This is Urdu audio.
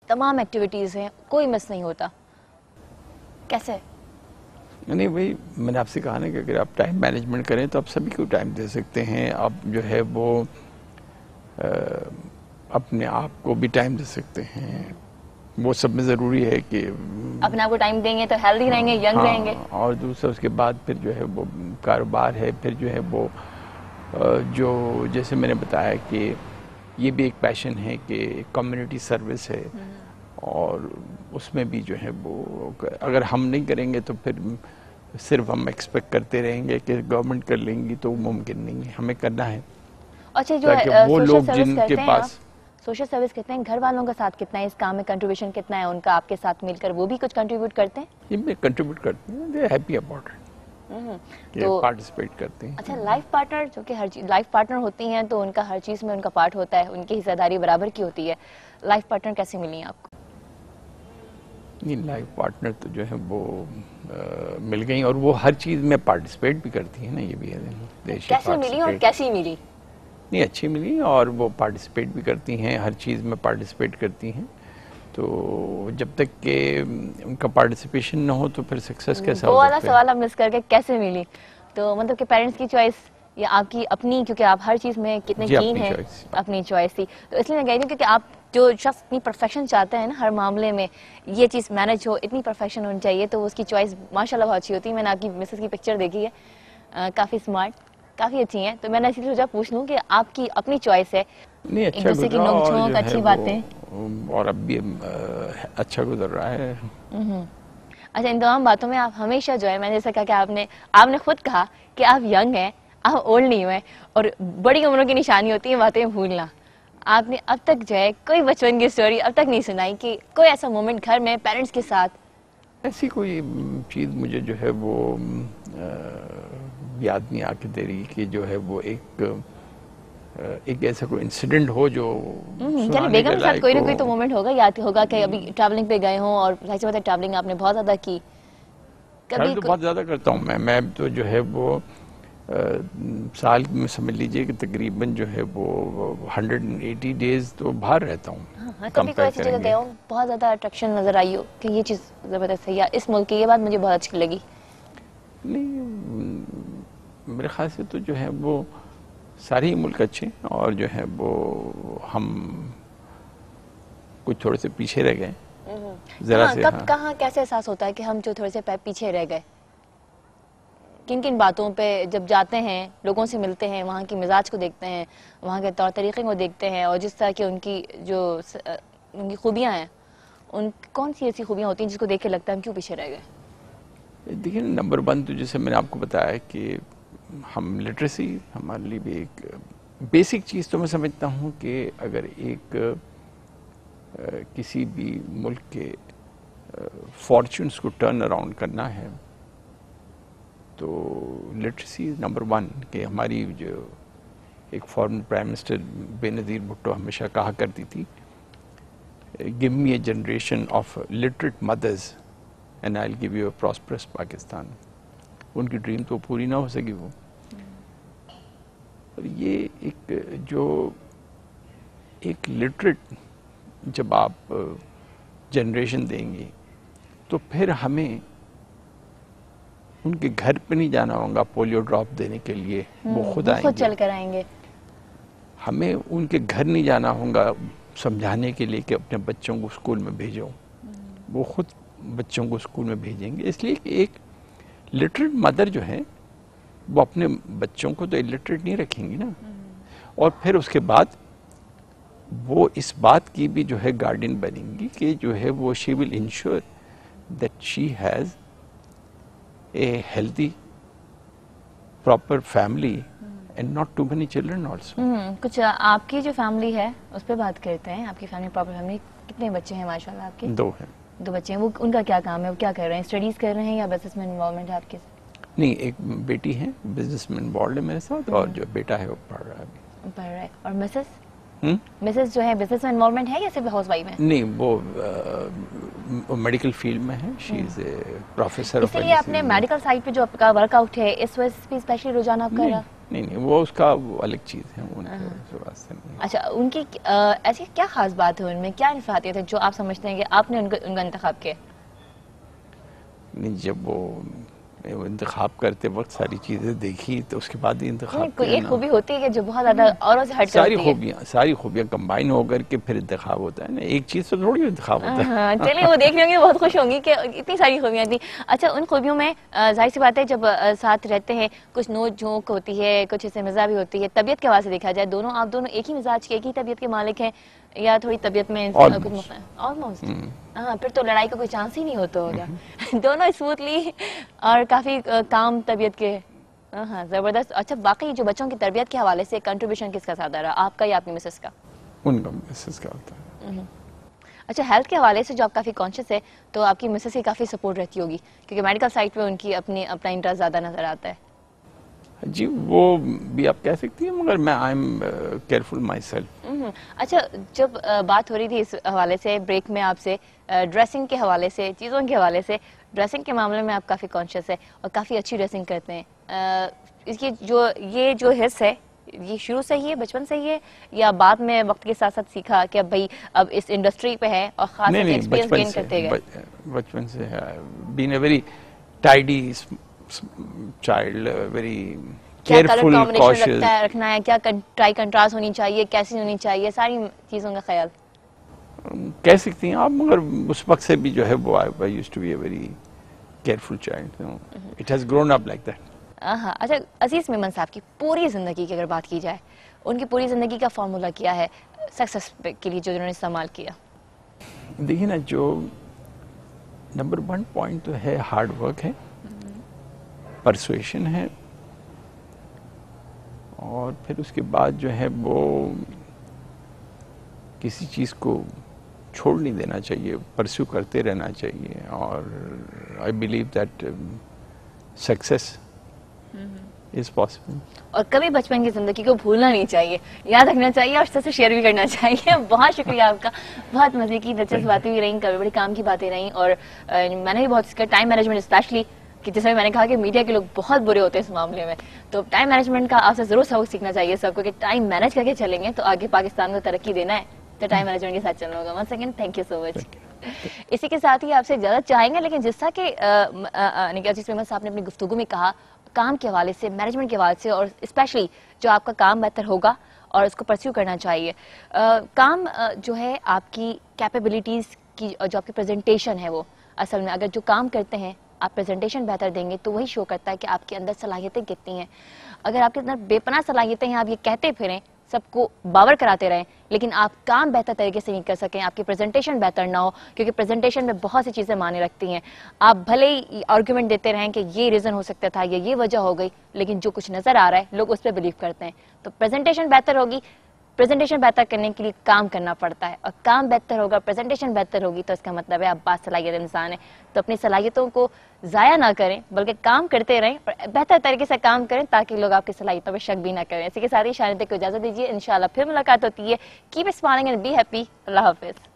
تمام ایکٹیویٹیز ہیں کوئی مس نہیں ہوتا، کیسے؟ نہیں وہی میں نے آپ سے کہا نا کہ اگر آپ ٹائم مینجمنٹ کریں تو آپ سبھی کو ٹائم دے سکتے ہیں. آپ جو ہے وہ اپنے آپ کو بھی ٹائم دے سکتے ہیں. وہ سب میں ضروری ہے کہ اپنے آپ کو ٹائم دیں گے تو ہیلدی رہیں گے، ینگ رہیں گے. اور دوسرا اس کے بعد پھر جو ہے وہ کاروبار ہے، پھر جو ہے وہ جو جیسے میں نے بتایا کہ یہ بھی ایک پیشن ہے کہ کمیونٹی سروس ہے، اور اس میں بھی جو ہے وہ اگر ہم نہیں کریں گے تو پھر صرف ہم ایکسپیکٹ کرتے رہیں گے کہ گورنمنٹ کر لیں گی، تو وہ ممکن نہیں ہے. ہمیں کرنا ہے اچھا جو تاکہ وہ سوشل لوگ سروس جن کے کرتے ہیں پاس آپ، سوشل سروس کرتے ہیں، گھر والوں کا ساتھ کتنا ہے اس کام میں، کنٹریبیوشن کتنا ہے ان کا آپ کے ساتھ مل کر، وہ بھی کچھ کنٹریبیوٹ کرتے ہیں؟ یہ میں کنٹریبیوٹ کرتے ہیں، دے ہیپی اباؤٹ اٹ کہ پارٹیسپیٹ کرتے ہیں. اچھا لائف پارٹنر جو کہ ہر چیز لائف پارٹنر ہوتی ہیں تو ان کا ہر چیز میں ان کا پارٹ ہوتا ہے، ان کی حصہ داری برابر کی ہوتی ہے. لائف پارٹنر کیسے ملی آپ کو؟ نہیں لائف پارٹنر تو جو ہے وہ مل گئی، اور وہ ہر چیز میں پارٹیسپیٹ بھی کرتی ہیں نا. یہ بھی ہے کیسے ملی اور کیسی ملی؟ نہیں اچھی ملی، اور وہ پارٹیسپیٹ بھی کرتی ہیں، ہر چیز میں پارٹیسپیٹ کرتی ہیں. تو جب تک کہ ان کا پارٹیسپیشن نہ ہو تو پھر سکسیس کیسا وہ ہو والا سکتا ہے؟ سوال ہم مس کر کے کیسے ملی، تو مطلب کہ پیرنٹس کی چوائس یا آپ کی اپنی، کیونکہ آپ ہر چیز میں کتنے جی کین اپنی ہیں، چوائس. اپنی چوائس تھی. تو اس لیے میں کہہ رہی ہوں کیونکہ آپ جو شخص اتنی پرفیکشن چاہتے ہیں نا ہر معاملے میں، یہ چیز مینج ہو، اتنی پرفیکشن ہونی چاہیے، تو اس کی چوائس ماشاء اللہ بہت اچھی ہوتی ہے. میں نے آپ کی مسز کی پکچر دیکھی ہے، کافی اسمارٹ، کافی اچھی ہیں. تو میں نے اسی لیے سوچا پوچھ لوں کہ آپ کی اپنی چوائس ہے، نہیں ایک اچھا دوسرے کی گزرا، نوک اور جھونک، جو ہے اچھی باتیں. وہ اور اب بھی اچھا گزر رہا ہے. اچھا ان تمام باتوں میں آپ ہمیشہ جو ہے، میں نے جیسا کہا کہ آپ نے خود کہا کہ آپ ینگ ہیں، آپ اولڈ نہیں ہوئے، اور بڑی عمروں کی نشانی ہوتی ہے باتیں بھولنا. آپ نے اب تک جو ہے کوئی بچپن کی سٹوری اب تک نہیں سنائی کہ کوئی ایسا مومنٹ گھر میں پیرنٹس کے ساتھ؟ ایسی کوئی چیز مجھے جو ہے وہ یاد نہیں آ کے دے رہی کہ جو ہے وہ ایک ایسا کوئی انسیڈنٹ ہو جو یعنی سنانے بیگم کے کے ساتھ لائق کوئی نہ ہو. کوئی تو مومنٹ ہوگا، یاد ہوگا کہ ابھی ٹریولنگ پہ گئے ہوں، اور ظاہر سی بات ہے ٹریولنگ آپ نے بہت زیادہ کی. ٹریول تو بہت زیادہ کرتا ہوں میں تو جو ہے وہ سال میں سمجھ لیجئے کہ تقریباً جو ہے وہ 180 ڈیز تو باہر رہتا ہوں. کبھی کوئی ایسی جگہ گئے ہو بہت زیادہ اٹریکشن نظر آئی ہو کہ یہ چیز زبردست ہے، یا اس ملک کی یہ بات مجھے بہت اچھی لگی؟ نہیں میرے خیال سے تو جو ہے وہ سارے ہی ملک اچھے، اور جو ہے وہ ہم کچھ تھوڑے سے پیچھے رہ گئے ذرا سے. کب کہاں کیسے احساس ہوتا ہے کہ ہم جو تھوڑے سے پیچھے رہ گئے؟ کن کن باتوں پہ جب جاتے ہیں، لوگوں سے ملتے ہیں، وہاں کی مزاج کو دیکھتے ہیں، وہاں کے طور طریقے کو دیکھتے ہیں، اور جس طرح کی ان کی خوبیاں ہیں، ان کون سی ایسی خوبیاں ہوتی ہیں جس کو دیکھ کے لگتا ہے ہم کیوں پیچھے رہ گئے؟ دیکھیں نمبر 1 تو جیسے میں نے آپ کو بتایا کہ ہم لٹریسی ہمارے لیے بھی ایک بیسک چیز تو میں سمجھتا ہوں کہ اگر ایک کسی بھی ملک کے فارچونز کو ٹرن اراؤنڈ کرنا ہے تو لٹریسی نمبر 1. کہ ہماری جو ایک فارمر پرائم منسٹر بے نظیر بھٹو ہمیشہ کہا کرتی تھی give me a generation of literate mothers and I'll give you a prosperous Pakistan. ان کی ڈریم تو پوری نہ ہو سکی وہ. اور یہ ایک لٹریٹ جب آپ جنریشن دیں گے تو پھر ہمیں ان کے گھر پہ نہیں جانا ہوگا پولیو ڈراپ دینے کے لیے، وہ خود آئیں گے. چل کر آئیں گے. ہمیں ان کے گھر نہیں جانا ہوگا سمجھانے کے لیے کہ اپنے بچوں کو اسکول میں بھیجو، وہ خود بچوں کو اسکول میں بھیجیں گے. اس لیے کہ ایک لٹریٹ مدر جو ہے وہ اپنے بچوں کو تو لٹریٹ نہیں رکھیں گی نا. اور پھر اس کے بعد وہ اس بات کی بھی جو ہے گارڈین بنیں گی کہ جو ہے وہ she will ensure that she has a healthy proper family and not too many children also. کچھ آپ کی جو فیملی ہے اس پہ بات کرتے ہیں. آپ کی فیملی پراپر فیملی، کتنے بچے ہیں ماشاءاللہ آپ کے؟ 2 ہیں. 2 بچے ہیں. وہ ان کا کیا کام ہے، وہ کیا کر رہے ہیں؟ اسٹڈیز کر رہے ہیں یا بزنس میں انوالومنٹ ہے آپ کے؟ نہیں ایک بیٹی ہے بزنس میں انوالوڈ ہے میرے ساتھ، اور جو بیٹا ہے وہ پڑھ رہا ہے ابھی. پڑھ رہا ہے. اور مسز جو ہے بزنس میں انوالومنٹ ہے یا صرف ہاؤس وائف ہے؟ نہیں وہ میڈیکل فیلڈ میں ہے. شی از اے پروفیسر آف اسی لیے آپ نے میڈیکل سائڈ پہ جو آپ کا ورک آؤٹ ہے اس وجہ سے اسپیشلی رجحان آپ کا رہا؟ نہیں وہ اس کا الگ چیز ہے، اچھا ان کی ایسی کیا خاص بات ہے ان میں, کیا انفرادیت ہے جو آپ سمجھتے ہیں کہ آپ نے ان کا انتخاب کیا؟ نہیں, جب وہ انتخاب کرتے وقت ساری چیزیں دیکھی تو اس کے بعد ہی انتخاب کوئی کیا ایک نا. خوبی ہوتی ہے کہ جو بہت زیادہ اوروں سے ہٹ کر ہوتی ہے. ساری خوبیاں کمبائن ہو کر کے پھر انتخاب ہوتا ہے نا, ایک چیز سے تھوڑی انتخاب ہوتا ہے. ہاں چلیے, وہ دیکھ رہی ہوں گی بہت خوش ہوں گی کہ اتنی ساری خوبیاں تھیں. اچھا ان خوبیوں میں ظاہر سی بات ہے جب ساتھ رہتے ہیں کچھ نوک جھونک ہوتی ہے, کچھ اس سے مزہ بھی ہوتی ہے. طبیعت کے حوالے سے دیکھا جائے آپ دونوں ایک ہی مزاج کے, ایک ہی طبیعت کے مالک ہیں یا تھوڑی طبیعت میں کچھ آلموسٹ؟ ہاں پھر تو لڑائی کا کوئی چانس ہی نہیں ہوتا ہوگا. دونوں اسموتھلی اور کافی کام طبیعت کے. ہاں زبردست. اچھا باقی جو بچوں کی تربیت کے حوالے سے کنٹریبیوشن کس کا زیادہ رہا, آپ کا یا آپ کی مسز کا؟ ان کا مسز کا ہوتا ہے. اچھا ہیلتھ کے حوالے سے جو آپ کافی کانشیس ہے تو آپ کی مسز کی کافی سپورٹ رہتی ہوگی کیونکہ میڈیکل سائٹ پہ ان کی اپنا انٹرسٹ زیادہ نظر آتا ہے. جی وہ بھی آپ کہہ سکتی ہیں, مگر میں I am careful my self. اچھا جب بات ہو رہی تھی اس حوالے سے بریک میں آپ سے, ڈریسنگ کے حوالے سے, چیزوں کے حوالے سے, ڈریسنگ کے معاملے میں آپ کافی کانشیس ہے اور کافی اچھی ڈریسنگ کرتے ہیں. اس کی یہ جو حص ہے یہ شروع سے ہی ہے, بچپن سے ہی ہے, یا بعد میں وقت کے ساتھ ساتھ سیکھا کہ اب بھائی اب اس انڈسٹری پہ ہے اور خاص نہیں ایکسپیرینس گین کرتے گئے؟ بچپن سے بین a very tidy child, very کیا کلر کیئرفل, کمبینیشن کاشیس. رکھنا ہے, کیا ٹرائی کنٹراسٹ ہونی چاہیے, کیسی ہونی چاہیے, ساری چیزوں کا خیال کہہ سکتی ہیں آپ, مگر اس وقت سے بھی جو ہے وہ I used to be a very careful child. It has grown up like that. ہاں. اچھا عزیز میمن صاحب کی پوری زندگی کی اگر بات کی جائے, ان کی پوری زندگی کا فارمولا کیا ہے سکسیس کے لیے جو انہوں نے استعمال کیا؟ دیکھیے نا, جو نمبر 1 پوائنٹ تو ہے ہارڈ ورک ہے, پرسویشن ہے, اور پھر اس کے بعد جو ہے وہ کسی چیز کو چھوڑ نہیں دینا چاہیے, پرسیو کرتے رہنا چاہیے. اور I believe that success is possible. اور کبھی بچپن کی زندگی کو بھولنا نہیں چاہیے, یاد رکھنا چاہیے اور سب سے شیئر بھی کرنا چاہیے. بہت شکریہ آپ کا, بہت مزے کی دلچسپ باتیں بھی رہیں, کبھی بڑی کام کی باتیں رہیں, اور میں نے بھی بہت اس کا ٹائم مینجمنٹ اسپیشلی, کہ جیسے میں نے کہا کہ میڈیا کے لوگ بہت برے ہوتے ہیں اس معاملے میں, تو ٹائم مینجمنٹ کا آپ سے ضرور سبق سیکھنا چاہیے سب کو کہ ٹائم مینج کر کے چلیں گے تو آگے پاکستان کو ترقی دینا ہے تو ٹائم مینجمنٹ کے ساتھ چلنا ہوگا. One second, thank you so much. اسی کے ساتھ ہی آپ سے اجازت چاہیں گے, لیکن جس طرح کہ عزیز میمن صاحب نے اپنی گفتگو میں کہا کام کے حوالے سے, مینجمنٹ کے حوالے سے, اور اسپیشلی جو آپ کا کام بہتر ہوگا اور اس کو پرسیو کرنا چاہیے. کام جو ہے آپ کی کیپیبلٹیز کی, جو آپ کی پریزنٹیشن ہے, وہ اصل میں اگر جو کام کرتے ہیں آپ پریزنٹیشن بہتر دیں گے تو وہی شو کرتا ہے کہ آپ کے اندر صلاحیتیں کتنی ہیں. اگر آپ کے اندر بے پناہ صلاحیتیں ہیں, آپ یہ کہتے پھریں, سب کو باور کراتے رہیں, لیکن آپ کام بہتر طریقے سے نہیں کر سکیں, آپ کی پریزنٹیشن بہتر نہ ہو, کیونکہ پریزنٹیشن میں بہت سی چیزیں معنی رکھتی ہیں. آپ بھلے ہی آرگومنٹ دیتے رہیں کہ یہ ریزن ہو سکتا تھا, یہ وجہ ہو گئی, لیکن جو کچھ نظر آ رہا ہے لوگ اس پہ بلیو کرتے ہیں. تو پریزنٹیشن بہتر ہوگی, پریزنٹیشن بہتر کرنے کے لیے کام کرنا پڑتا ہے, اور کام بہتر ہوگا, پریزنٹیشن بہتر ہوگی, تو اس کا مطلب ہے آپ باصلاحیت انسان ہیں. تو اپنی صلاحیتوں کو ضائع نہ کریں, بلکہ کام کرتے رہیں اور بہتر طریقے سے کام کریں تاکہ لوگ آپ کی صلاحیتوں پہ شک بھی نہ کریں. اسی کے ساتھ ہی شاندے کو اجازت دیجیے, انشاءاللہ پھر ملاقات ہوتی ہے. Keep smiling and be happy. اللہ حافظ.